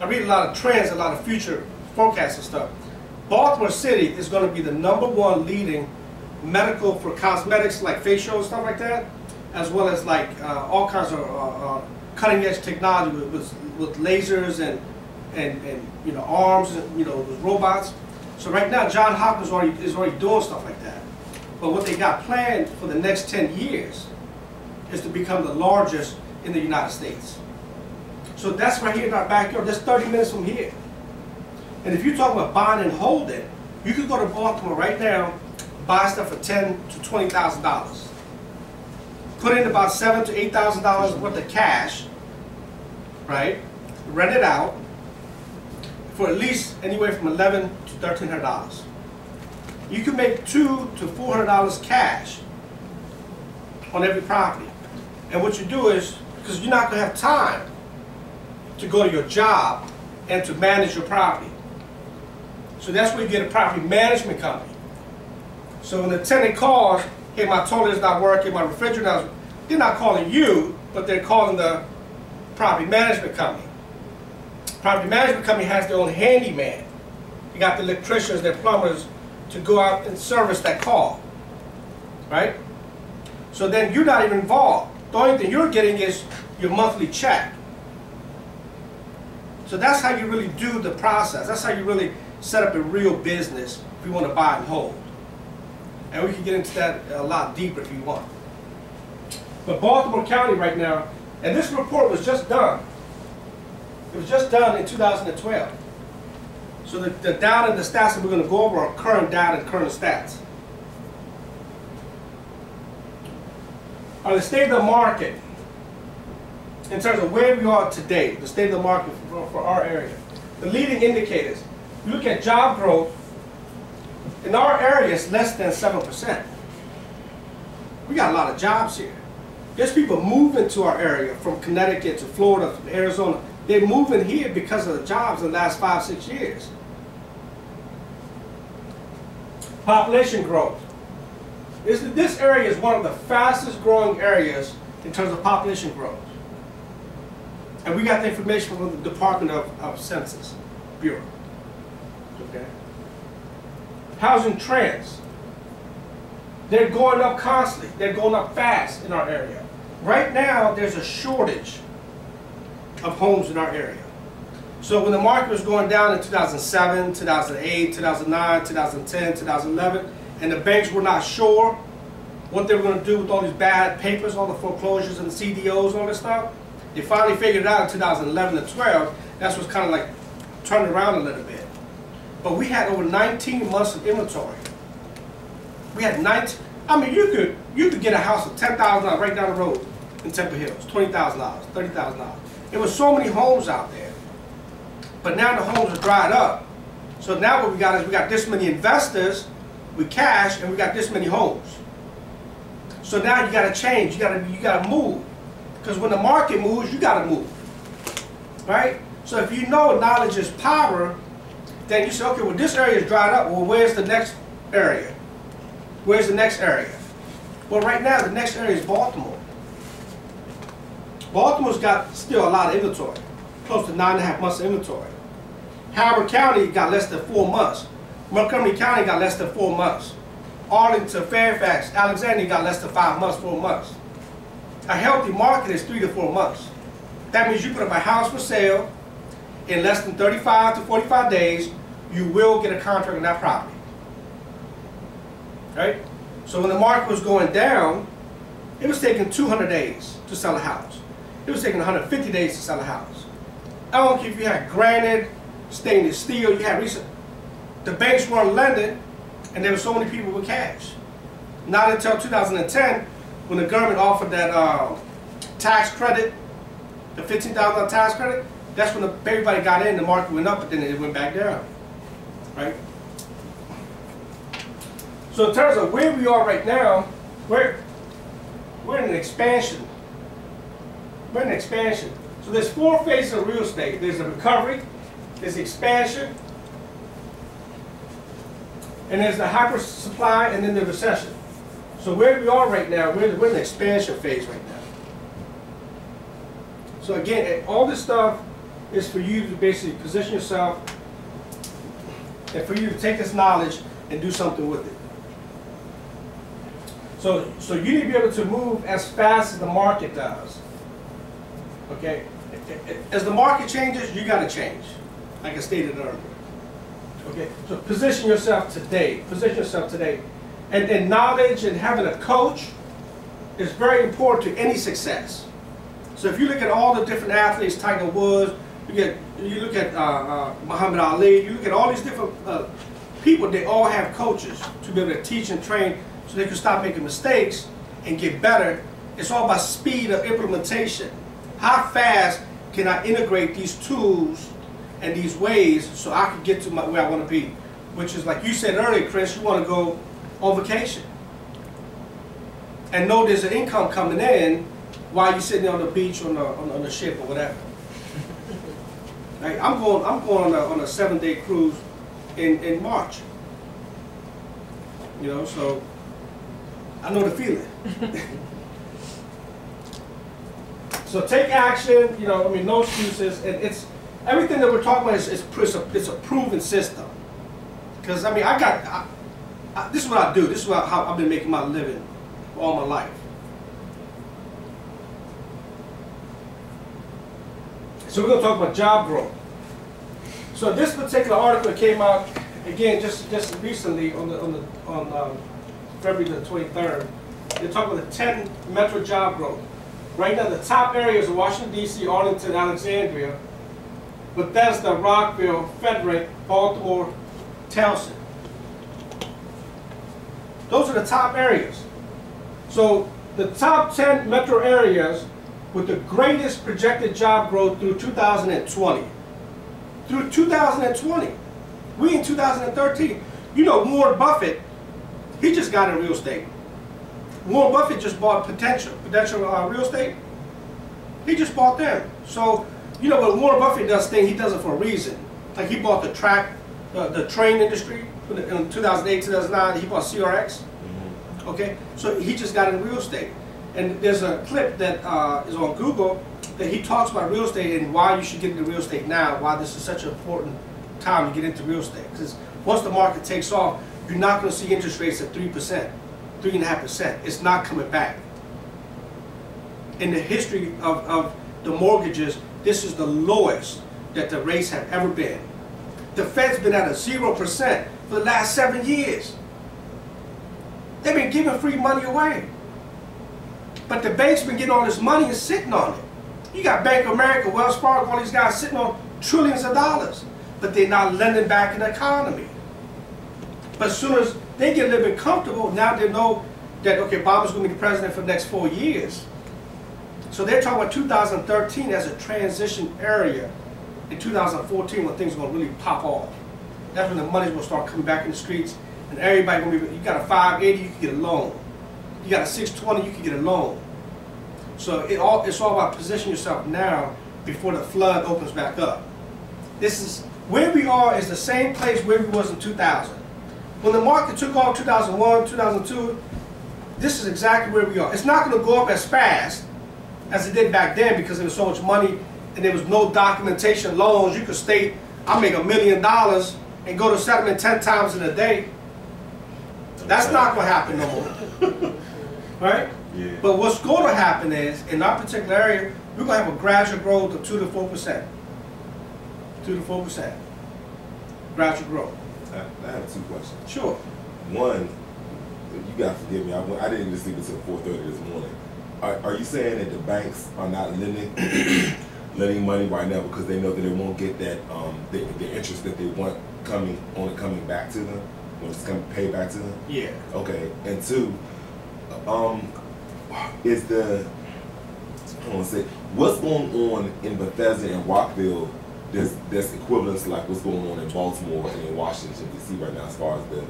I read a lot of trends, a lot of future forecasts and stuff. Baltimore City is going to be the #1 leading medical for cosmetics like facial and stuff like that, as well as like all kinds of cutting edge technology with lasers and you know, arms and, you know, with robots. So right now Johns Hopkins is already doing stuff like that. But what they got planned for the next 10 years is to become the largest in the United States. So that's right here in our backyard. That's 30 minutes from here. And if you're talking about buying and holding, you could go to Baltimore right now, buy stuff for $10,000 to $20,000. Put in about $7,000 to $8,000 worth of cash, right? Rent it out for at least anywhere from $1,100 to $1,300. You can make $200 to $400 cash on every property. And what you do is, because you're not going to have time to go to your job and to manage your property. So that's where you get a property management company. So when the tenant calls, hey, my toilet is not working, my refrigerator is not working, they're not calling you, but they're calling the property management company. Property management company has their own handyman. You got the electricians, their plumbers to go out and service that call, right? So then you're not even involved. The only thing you're getting is your monthly check. So that's how you really do the process. That's how you really set up a real business if you want to buy and hold. And we can get into that a lot deeper if you want. But Baltimore County right now, and this report was just done. It was just done in 2012. So the data and the stats that we're going to go over are current data and current stats. The state of the market, in terms of where we are today, the state of the market for our area. The leading indicators, you look at job growth, in our area it's less than 7%. We got a lot of jobs here. There's people moving to our area from Connecticut to Florida, from Arizona. They're moving here because of the jobs in the last 5-6 years. Population growth. This area is one of the fastest growing areas in terms of population growth. And we got the information from the Department of Census Bureau. Okay. Housing trends. They're going up constantly. They're going up fast in our area. Right now, there's a shortage of homes in our area. So when the market was going down in 2007, 2008, 2009, 2010, 2011, and the banks were not sure what they were going to do with all these bad papers, all the foreclosures and the CDOs and all this stuff, they finally figured it out in 2011 and 12. That's what's kind of like turned around a little bit. But we had over 19 months of inventory. We had 19. I mean, you could get a house for $10,000 right down the road in Temple Hills, $20,000, $30,000. There were so many homes out there. But now the homes are dried up. So now what we got is we got this many investors with cash, and we got this many homes. So now you got to change. You got to move. Because when the market moves, you got to move, right? So if you know knowledge is power, then you say, okay, well, this area is dried up. Well, where's the next area? Where's the next area? Well, right now, the next area is Baltimore. Baltimore's got still a lot of inventory, close to 9.5 months of inventory. Howard County got less than 4 months. Montgomery County got less than 4 months. Arlington, Fairfax, Alexandria got less than 5 months, 4 months. A healthy market is 3 to 4 months. That means you put up a house for sale in less than 35 to 45 days, you will get a contract on that property. Right? So when the market was going down, it was taking 200 days to sell a house. It was taking 150 days to sell a house. I don't care if you had granite, stainless steel, you had recent. The banks weren't lending, and there were so many people with cash. Not until 2010, when the government offered that tax credit, the $15,000 tax credit, that's when everybody got in, the market went up, but then it went back down. Right? So in terms of where we are right now, we're in an expansion. We're in an expansion. So there's 4 phases of real estate. There's the recovery, there's the expansion, and there's the hyper supply, and then the recession. So where we are right now, we're in the expansion phase right now. So again, all this stuff is for you to basically position yourself and for you to take this knowledge and do something with it. So you need to be able to move as fast as the market does. Okay? As the market changes, you got to change, like I stated earlier. Okay? So position yourself today. Position yourself today. And knowledge and having a coach is very important to any success. So if you look at all the different athletes, Tiger Woods, you look at Muhammad Ali, you look at all these different people, they all have coaches to be able to teach and train so they can stop making mistakes and get better. It's all about speed of implementation. How fast can I integrate these tools and these ways so I can get to where I want to be? Which is like you said earlier, Chris, you want to go on vacation and know there's an income coming in while you're sitting on the beach on the ship or whatever. Right? I'm going on a 7-day cruise in March. You know, so I know the feeling. So take action. You know, I mean, no excuses. And it's everything that we're talking about it's a proven system. Because I mean, this is what I do. This is how I've been making my living all my life. So we're going to talk about job growth. So this particular article came out again just recently on February the 23rd. They're talking about the 10 metro job growth. Right now, the top areas are Washington D.C., Arlington, Alexandria, Bethesda, Rockville, Frederick, Baltimore, Towson. Those are the top areas. So the top 10 metro areas with the greatest projected job growth through 2020. Through 2020. We in 2013. You know, Warren Buffett, he just got in real estate. Warren Buffett just bought Prudential real estate. He just bought them. So, you know, when Warren Buffett does things, he does it for a reason. Like he bought the train industry in 2008, 2009, he bought CRX. Okay, so he just got in real estate. And there's a clip that is on Google that he talks about real estate and why you should get into real estate now, why this is such an important time to get into real estate. Because once the market takes off, you're not going to see interest rates at 3%, 3.5%. It's not coming back. In the history of the mortgages, this is the lowest that the rates have ever been. The Fed's been at a 0% for the last 7 years. They've been giving free money away. But the bank's been getting all this money and sitting on it. You got Bank of America, Wells Fargo, all these guys sitting on trillions of dollars. But they're not lending back in the economy. But as soon as they get a little bit comfortable, now they know that, okay, Obama's going to be the president for the next 4 years. So they're talking about 2013 as a transition area in 2014 when things are going to really pop off. That's when the money's going to start coming back in the streets and everybody going to be, you got a 580, you can get a loan. You got a 620, you can get a loan. So it's all about positioning yourself now before the flood opens back up. This is where we are is the same place where we was in 2000. When the market took off 2001, 2002, this is exactly where we are. It's not going to go up as fast as it did back then because there was so much money and there was no documentation loans. You could state, I make $1 million and go to settlement 10 times in a day. That's not going to happen no more. Right? Yeah. But what's going to happen is, in our particular area, we're going to have a gradual growth of 2 to 4%. 2 to 4%. Gradual growth. I have 2 questions. Sure. One, you got to forgive me, I didn't even sleep until 4:30 this morning. Are you saying that the banks are not lending money right now because they know that they won't get that the interest that they want coming back to them when it's coming paid back to them? Yeah. Okay. And 2, is what's going on in Bethesda and Rockville that's equivalent to like what's going on in Baltimore and in Washington D.C. right now as far as the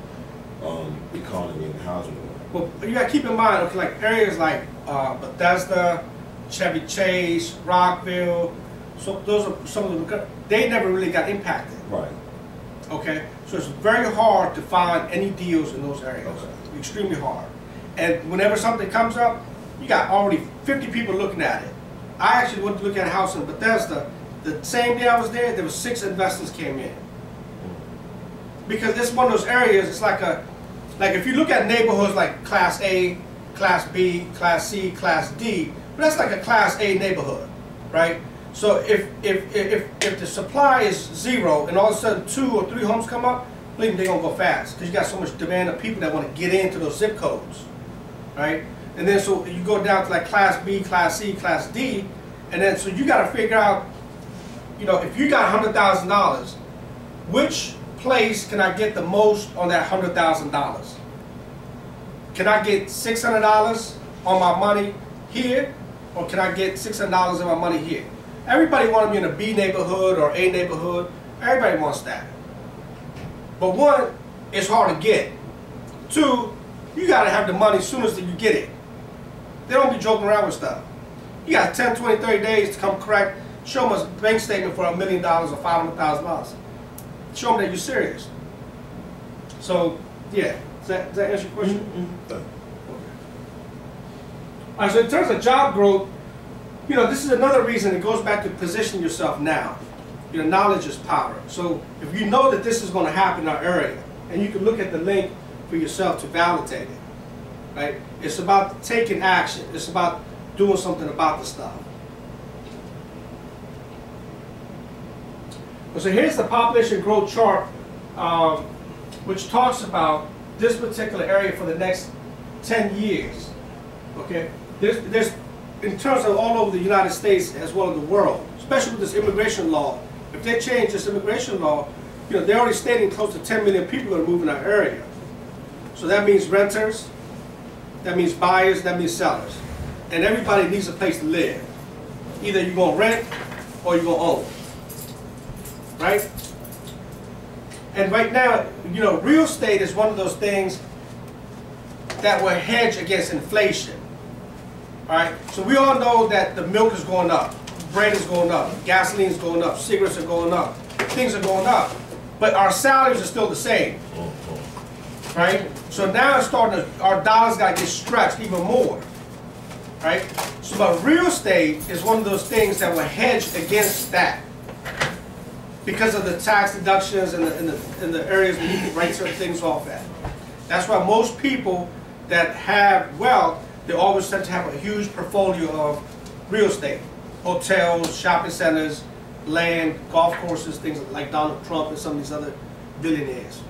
economy and housing? Well, you got to keep in mind, okay, like areas like Bethesda, Chevy Chase, Rockville, so those are some of them. They never really got impacted. Right. Okay, so it's very hard to find any deals in those areas. Okay. Extremely hard. And whenever something comes up, you got already 50 people looking at it. I actually went to look at a house in Bethesda, The same day I was there were 6 investors came in. Because it's one of those areas, it's like if you look at neighborhoods like Class A, Class B, Class C, Class D, but that's like a Class A neighborhood, right? So if the supply is 0 and all of a sudden 2 or 3 homes come up, believe me, they're gonna go fast because you got so much demand of people that want to get into those zip codes, right? And then so you go down to like Class B, Class C, Class D, and then so you got to figure out, you know, if you got $100,000, which place can I get the most on that $100,000? Can I get $600 on my money here, or can I get $600 on my money here? Everybody wants me in a B neighborhood or A neighborhood. Everybody wants that. But 1, it's hard to get. 2, you got to have the money as soon as you get it. They don't be joking around with stuff. You got 10, 20, 30 days to come correct. Show them a bank statement for $1 million or $500,000. Show them that you're serious. So, yeah. Does that answer your question? Mm-hmm. Okay. All right, so in terms of job growth, you know, this is another reason it goes back to position yourself now. Your knowledge is power. So if you know that this is going to happen in our area, and you can look at the link for yourself to validate it, right? It's about taking action. It's about doing something about the stuff. So here's the population growth chart, which talks about this particular area for the next 10 years. Okay, there's in terms of all over the United States as well as the world, especially with this immigration law. If they change this immigration law, you know, they're already stating close to 10 million people are going to move in our area. So that means renters, that means buyers, that means sellers. And everybody needs a place to live. Either you're going to rent or you're going to own. Right? And right now, you know, real estate is one of those things that will hedge against inflation. All right? So we all know that the milk is going up, bread is going up, gasoline is going up, cigarettes are going up, things are going up. But our salaries are still the same. Right? So now it's starting to, our dollars got to get stretched even more. Right? So but real estate is one of those things that will hedge against that. Because of the tax deductions and the areas where you can write certain things off at. That's why most people that have wealth, they always tend to have a huge portfolio of real estate. Hotels, shopping centers, land, golf courses, things like Donald Trump and some of these other billionaires.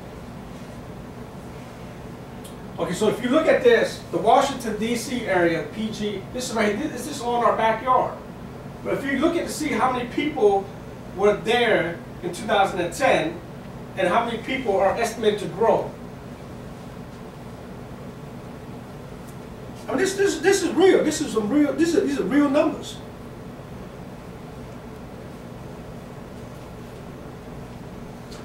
Okay, so if you look at this, the Washington, D.C. area, PG, this is right here, this is on our backyard. But if you look at to see how many people were there in 2010 and how many people are estimated to grow. I mean, this is real. This is some real. These are real numbers.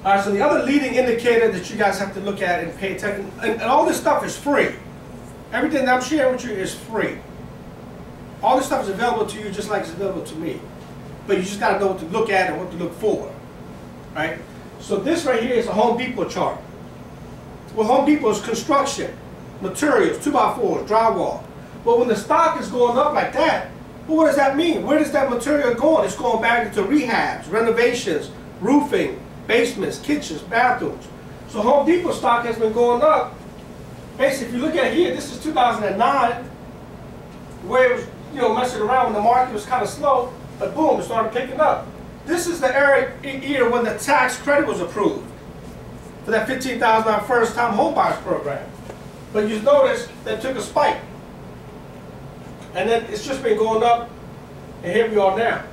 All right. So the other leading indicator that you guys have to look at and pay attention, and all this stuff is free. Everything that I'm sharing with you is free. All this stuff is available to you just like it's available to me. But you just got to know what to look at and what to look for, right? So this right here is a Home Depot chart. Well, Home Depot is construction, materials, 2x4s, drywall. But when the stock is going up like that, well, what does that mean? Where does that material go? It's going back into rehabs, renovations, roofing, basements, kitchens, bathrooms. So Home Depot stock has been going up. Basically, if you look at here, this is 2009, where it was, you know, messing around when the market was kind of slow. But boom, it started picking up. This is the year when the tax credit was approved for that $15,000 first-time home buyers program. But you notice that took a spike. And then it's just been going up, and here we are now.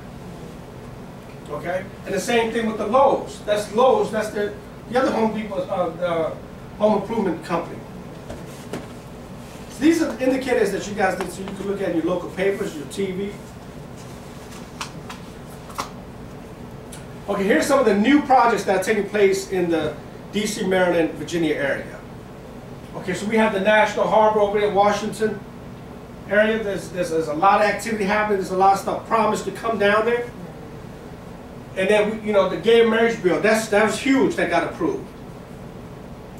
Okay? And the same thing with the Lowe's. That's Lowe's, that's the other Home Depot, the home improvement company. So these are the indicators that you guys need so you can look at in your local papers, your TV. Okay, here's some of the new projects that are taking place in the D.C., Maryland, Virginia area. Okay, so we have the National Harbor over there in Washington area. There's a lot of activity happening. There's a lot of stuff promised to come down there. And then, you know, the gay marriage bill, that was huge that got approved.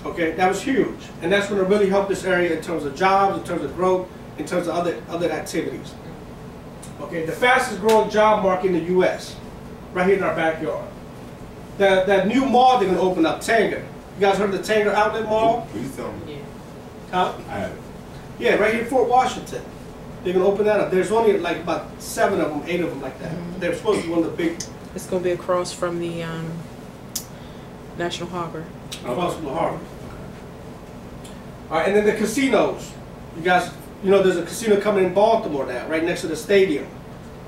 Okay, that was huge. And that's going to really help this area in terms of jobs, in terms of growth, in terms of other activities. Okay, the fastest growing job market in the U.S. right here in our backyard. That new mall they're gonna open up, Tanger. You guys heard of the Tanger Outlet Mall? Please tell me. Yeah. Huh? I haven't. Yeah, right here in Fort Washington. They're gonna open that up. There's only like about 7 of them, 8 of them like that. They're supposed to be one of the big. It's gonna be across from the National Harbor. Across from the harbor. All right, and then the casinos. You guys, you know, there's a casino coming in Baltimore now, right next to the stadium.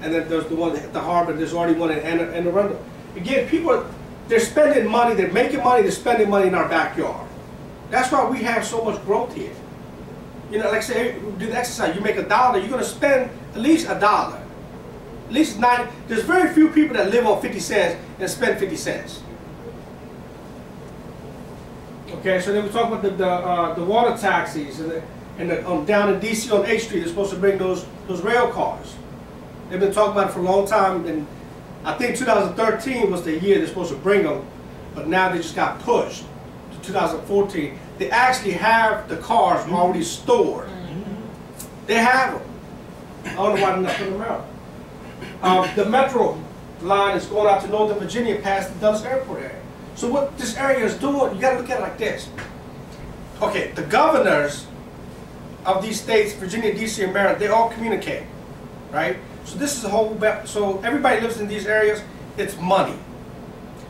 And then there's the one at the harbor. There's already one in Anne Arundel. Again, people, they're spending money. They're making money. They're spending money in our backyard. That's why we have so much growth here. You know, like say, do the exercise. You make $1, you're gonna spend at least $1. At least 9. There's very few people that live on 50 cents and spend 50 cents. Okay, so then we talk about the water taxis and down in DC on H Street. They're supposed to bring those rail cars. They've been talking about it for a long time, and I think 2013 was the year they're supposed to bring them, but now they just got pushed to 2014. They actually have the cars already stored. They have them. I don't know why they're not putting them out. The metro line is going out to Northern Virginia past the Dulles Airport area. So what this area is doing, you got to look at it like this. Okay, the governors of these states, Virginia, DC, and Maryland, they all communicate, right? So this is a whole, so everybody lives in these areas, it's money.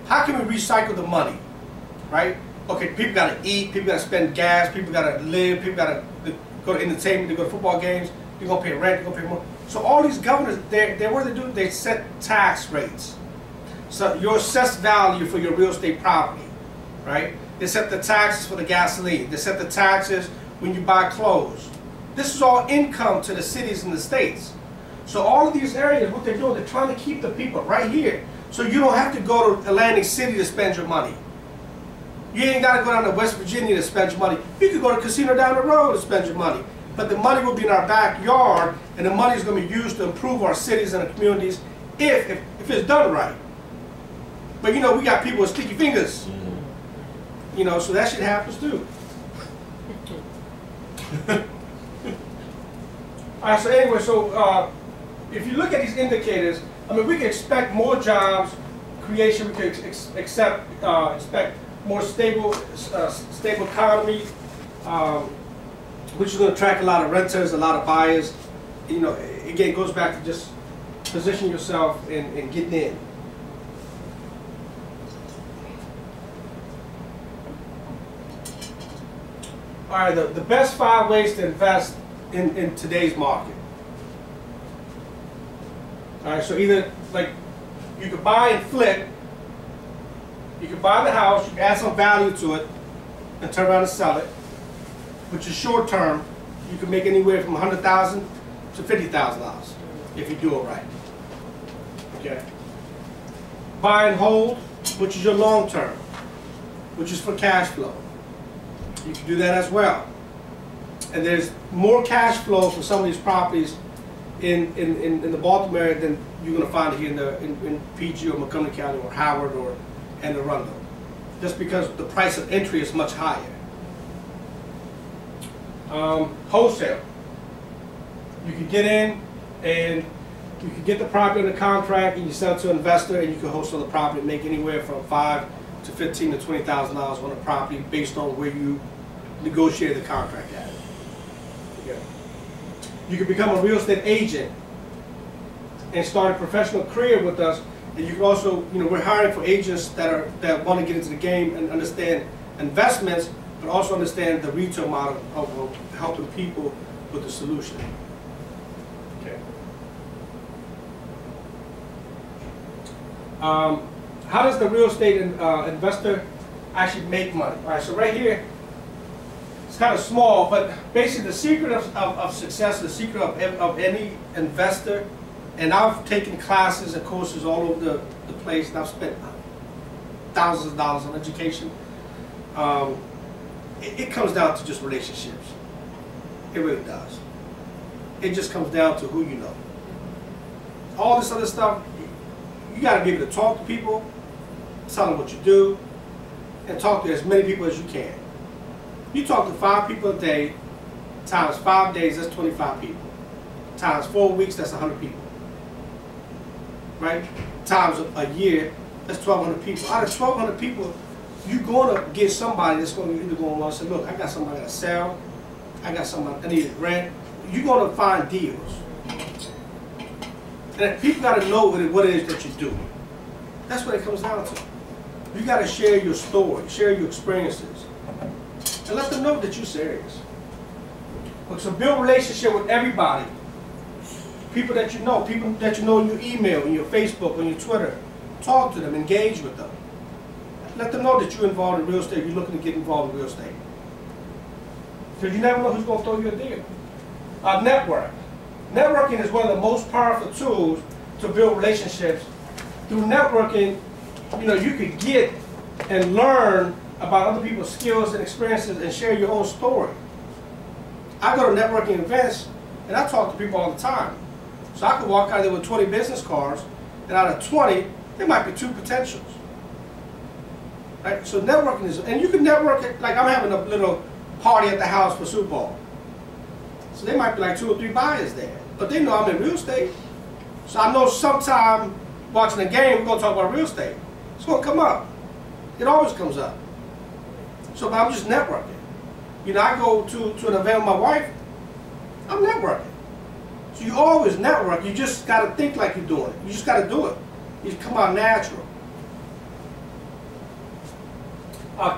How can we recycle the money, right? Okay, people got to eat, people got to spend gas, people got to live, people got to go to entertainment, they go to football games, they're going to pay rent, they're going to pay more. So all these governors, what they do, they set tax rates. So your assessed value for your real estate property, right? They set the taxes for the gasoline. They set the taxes when you buy clothes. This is all income to the cities and the states. So all of these areas, what they're doing, they're trying to keep the people right here. So you don't have to go to Atlantic City to spend your money. You ain't got to go down to West Virginia to spend your money. You could go to a casino down the road to spend your money. But the money will be in our backyard, and the money is going to be used to improve our cities and our communities if it's done right. But you know, we got people with sticky fingers. You know, so that shit happens too. Alright, so anyway, so if you look at these indicators, I mean, we can expect more jobs creation, we can expect more stable economy, which is going to attract a lot of renters, a lot of buyers. You know, again, it goes back to just position yourself and getting in. All right, the best 5 ways to invest in today's market. All right, so either like you could buy and flip, you could buy the house, you can add some value to it, and turn around and sell it, which is short term. You can make anywhere from $100,000 to $50,000 if you do it right. Okay. Buy and hold, which is your long term, which is for cash flow. You can do that as well. And there's more cash flow for some of these properties in the Baltimore area than you're going to find here in PG or Montgomery County or Howard or Anne Arundel, just because the price of entry is much higher. Wholesale. You can get in and you can get the property under contract and you sell it to an investor, and you can wholesale the property and make anywhere from $5,000 to $15,000 to $20,000 on a property based on where you negotiated the contract at. Okay. You can become a real estate agent and start a professional career with us. And you can also, you know, we're hiring for agents that want to get into the game and understand investments, but also understand the retail model of helping people with the solution. Okay. How does the real estate investor actually make money? All right, so right here, it's kind of small, but basically the secret of success, the secret of any investor, and I've taken classes and courses all over the place, and I've spent thousands of dollars on education. It comes down to just relationships. It really does. It just comes down to who you know. All this other stuff, you got to be able to talk to people, tell them what you do, and talk to as many people as you can. You talk to 5 people a day, times 5 days, that's 25 people. Times 4 weeks, that's 100 people. Right? times a year, that's 1,200 people. Out of 1,200 people, you're going to get somebody that's going to either go and say, look, I got somebody I got to sell, I got somebody I need to rent. You're going to find deals. And people got to know what it is that you do. That's what it comes down to. You got to share your story, share your experiences, and let them know that you're serious. So build a relationship with everybody. People that you know in your email, in your Facebook, on your Twitter. Talk to them, engage with them. Let them know that you're involved in real estate, you're looking to get involved in real estate. Because you never know who's going to throw you a deal. Network. Networking is one of the most powerful tools to build relationships. Through networking, you could get and learn about other people's skills and experiences and share your own story. I go to networking events and I talk to people all the time. So I could walk out there with 20 business cards, and out of 20, there might be 2 potentials. Right? So networking is, and you can network it, like I'm having a little party at the house for Super Bowl. So there might be like 2 or 3 buyers there. But they know I'm in real estate. So I know sometime watching the game, we're going to talk about real estate. It's going to come up. It always comes up. So I'm just networking. I go to an event with my wife, I'm networking. So you always network. You just got to think like you're doing it. You just got to do it. You come out natural.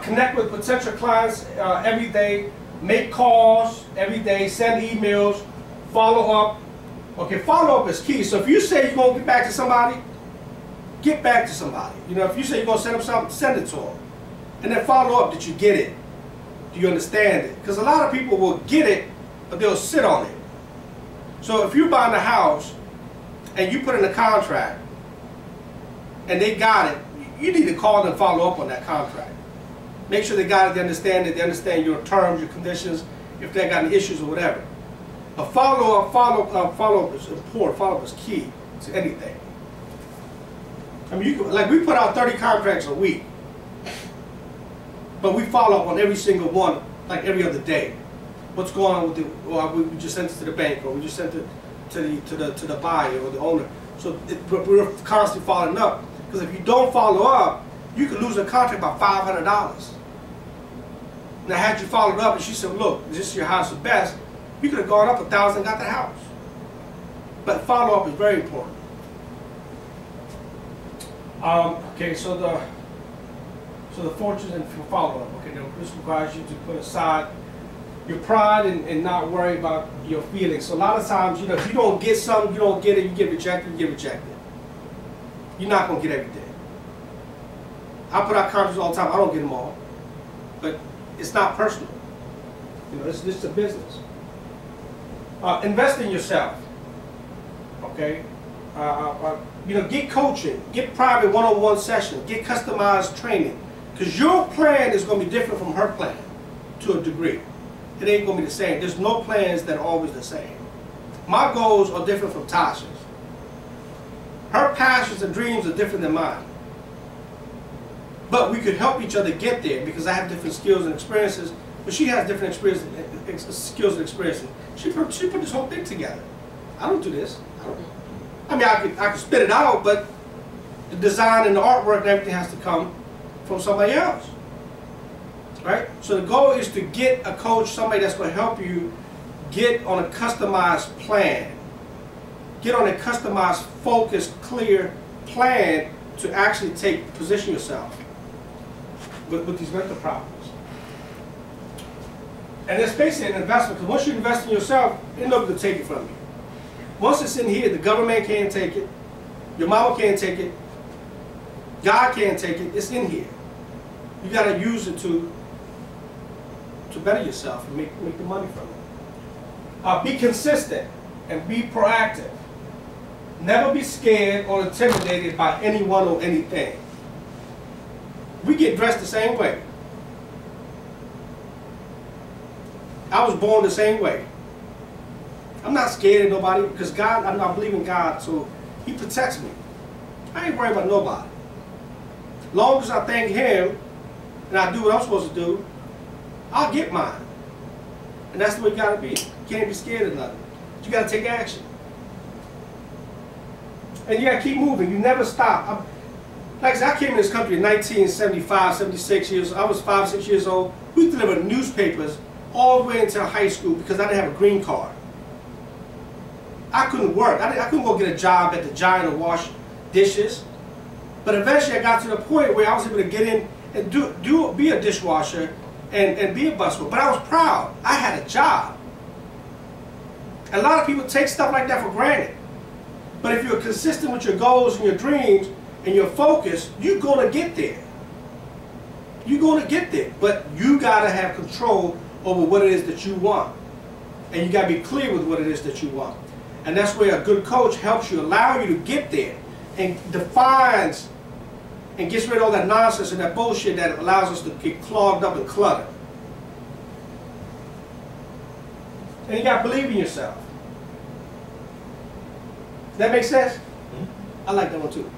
Connect with potential clients every day. Make calls every day. Send emails. Follow up. Okay, follow up is key. So if you say you're going to get back to somebody, get back to somebody. If you say you're going to send them something, send it to them. And then follow up that you get it. Do you understand it? Because a lot of people will get it, but they'll sit on it. So if you're buying a house and you put in a contract and they got it, you need to call them and follow up on that contract. Make sure they got it, they understand it, they understand your terms, your conditions, if they got any issues or whatever. A follow up is important. Follow up is key to anything. I mean, we put out 30 contracts a week, but we follow up on every single one, like every other day. What's going on with it? Well, we just sent it to the bank, or we just sent it to the buyer or the owner. So we're constantly following up, because if you don't follow up, you could lose a contract by $500. Now, had you followed up and she said, "Look, this is your house the best," you could have gone up 1,000 and got the house. But follow up is very important. Okay, so the fortunes and follow up. Okay, this requires you to put aside your pride and not worry about your feelings. So a lot of times, if you don't get something, you don't get it, you get rejected, you get rejected. You're not going to get everything. I put out contracts all the time. I don't get them all. But it's not personal. This is a business. Invest in yourself. Okay? Get coaching. Get private one-on-one sessions. Get customized training. Because your plan is going to be different from her plan to a degree. It ain't going to be the same. There's no plans that are always the same. My goals are different from Tasha's. Her passions and dreams are different than mine. But we could help each other get there, because I have different skills and experiences, but she has different skills and experiences. She put this whole thing together. I don't do this. I could spit it out, but the design and the artwork and everything has to come from somebody else. Right? So the goal is to get a coach, somebody that's going to help you get on a customized plan. Get on a customized, focused, clear plan to actually position yourself with these rental properties. And it's basically an investment, because once you invest in yourself, ain't nobody going to take it from you. Once it's in here, the government can't take it, your mama can't take it, God can't take it, it's in here. You got to use it to better yourself and make the money from it. Be consistent and be proactive. Never be scared or intimidated by anyone or anything. We get dressed the same way. I was born the same way. I'm not scared of nobody, because God, I believe in God, so He protects me. I ain't worried about nobody. Long as I thank Him and I do what I'm supposed to do, I'll get mine. And that's the way you gotta be. You can't be scared of nothing. You gotta take action. And you gotta keep moving. You never stop. Like I said, I came in this country in 1975, 76 years. I was 5, 6 years old. We delivered newspapers all the way until high school because I didn't have a green card. I couldn't work. I couldn't go get a job at the Giant or wash dishes. But eventually I got to the point where I was able to get in and be a dishwasher and be a busboy. But I was proud. I had a job. A lot of people take stuff like that for granted. But if you're consistent with your goals and your dreams and your focus, you're going to get there. You're going to get there. But you got to have control over what it is that you want. And you got to be clear with what it is that you want. And that's where a good coach helps you, allow you to get there and defines and gets rid of all that nonsense and that bullshit that allows us to get clogged up and cluttered. And you got to believe in yourself. Does that make sense? Mm-hmm. I like that one too.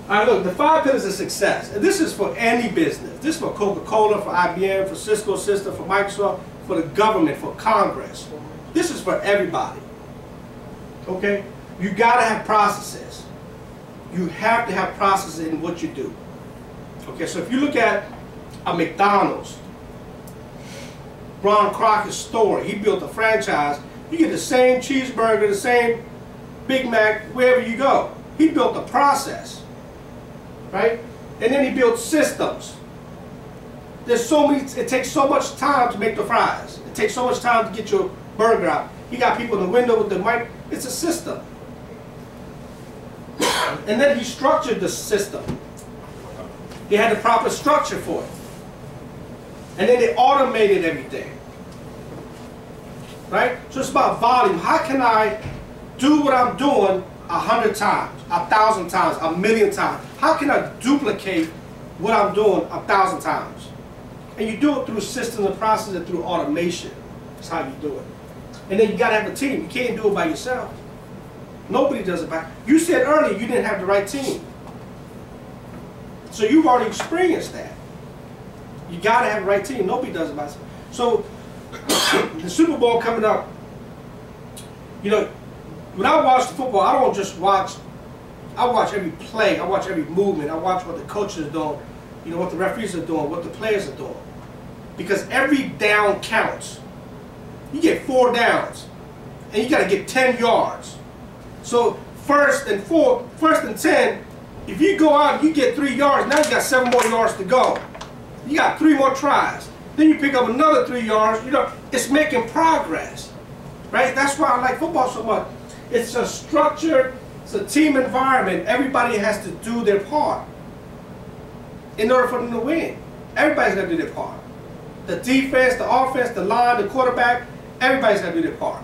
All right, look, the 5 pillars of success. And this is for any business. This is for Coca-Cola, for IBM, for Cisco System, for Microsoft, for the government, for Congress. This is for everybody. Okay? You got to have processes. You have to have processes in what you do. Okay, so if you look at a McDonald's, Ron Crockett's story, he built a franchise. You get the same cheeseburger, the same Big Mac, wherever you go. He built a process, right? And then he built systems. There's so many, it takes so much time to make the fries. It takes so much time to get your burger out. He got people in the window with the mic. It's a system. And then he structured the system. He had the proper structure for it. And then they automated everything. Right? So it's about volume. How can I do what I'm doing 100 times, 1,000 times, 1,000,000 times? How can I duplicate what I'm doing 1,000 times? And you do it through systems and processes and through automation. That's how you do it. And then you got to have a team. You can't do it by yourself. Nobody does it by. You said earlier you didn't have the right team. So you've already experienced that. You got to have the right team. Nobody does it by itself. So the Super Bowl coming up, you know, when I watch the football, I don't just watch, I watch every play, I watch every movement, I watch what the coaches are doing, you know, what the referees are doing, what the players are doing. Because every down counts. You get 4 downs, and you got to get 10 yards. So first and 10, if you go out and you get 3 yards, now you got 7 more yards to go. You got 3 more tries. Then you pick up another 3 yards. You know, it's making progress, right? That's why I like football so much. It's a structured, it's a team environment. Everybody has to do their part in order for them to win. Everybody's got to do their part. The defense, the offense, the line, the quarterback, everybody's got to do their part.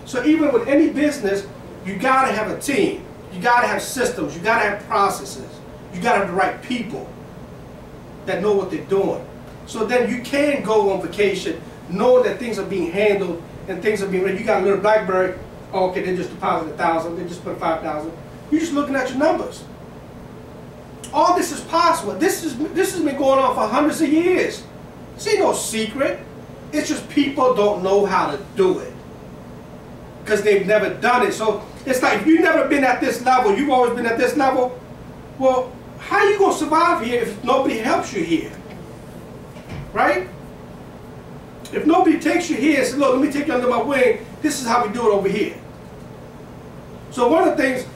So even with any business, you got to have a team. You got to have systems. You got to have processes. You got to have the right people that know what they're doing. So then you can go on vacation knowing that things are being handled and things are being ready. You got a little BlackBerry. Oh, okay, they just deposited 1,000. They just put 5,000. You're just looking at your numbers. All this is possible. This has been going on for hundreds of years. This ain't no secret. It's just people don't know how to do it because they've never done it. So it's like if you've never been at this level, you've always been at this level. Well, how are you going to survive here if nobody helps you here? Right? If nobody takes you here and says, look, let me take you under my wing, this is how we do it over here. So one of the things,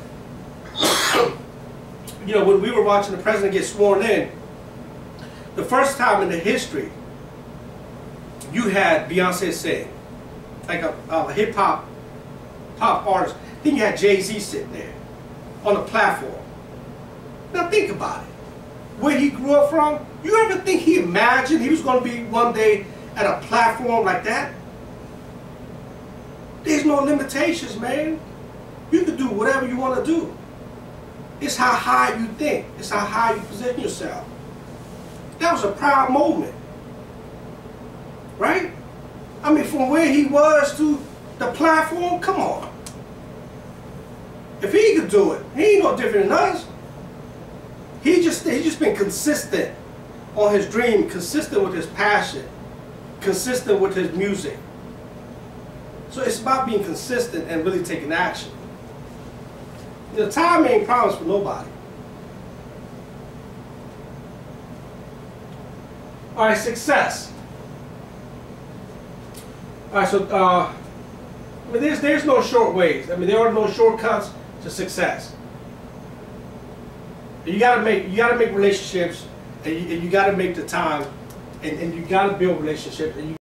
you know, when we were watching the president get sworn in, the first time in the history, you had Beyonce sing, like a hip-hop pop artist. Then you had Jay-Z sitting there on a platform. Now think about it. Where he grew up from, you ever think he imagined he was going to be one day at a platform like that? There's no limitations, man. You can do whatever you want to do. It's how high you think. It's how high you position yourself. That was a proud moment. Right? I mean, from where he was to the platform, come on. If he could do it, he ain't no different than us. He just been consistent on his dream, consistent with his passion, consistent with his music. So it's about being consistent and really taking action. The time ain't promised for nobody. All right, success. All right, so I mean, there's no short ways. I mean, there are no shortcuts to success. You gotta make relationships, and you gotta make the time, and you gotta build relationships, and you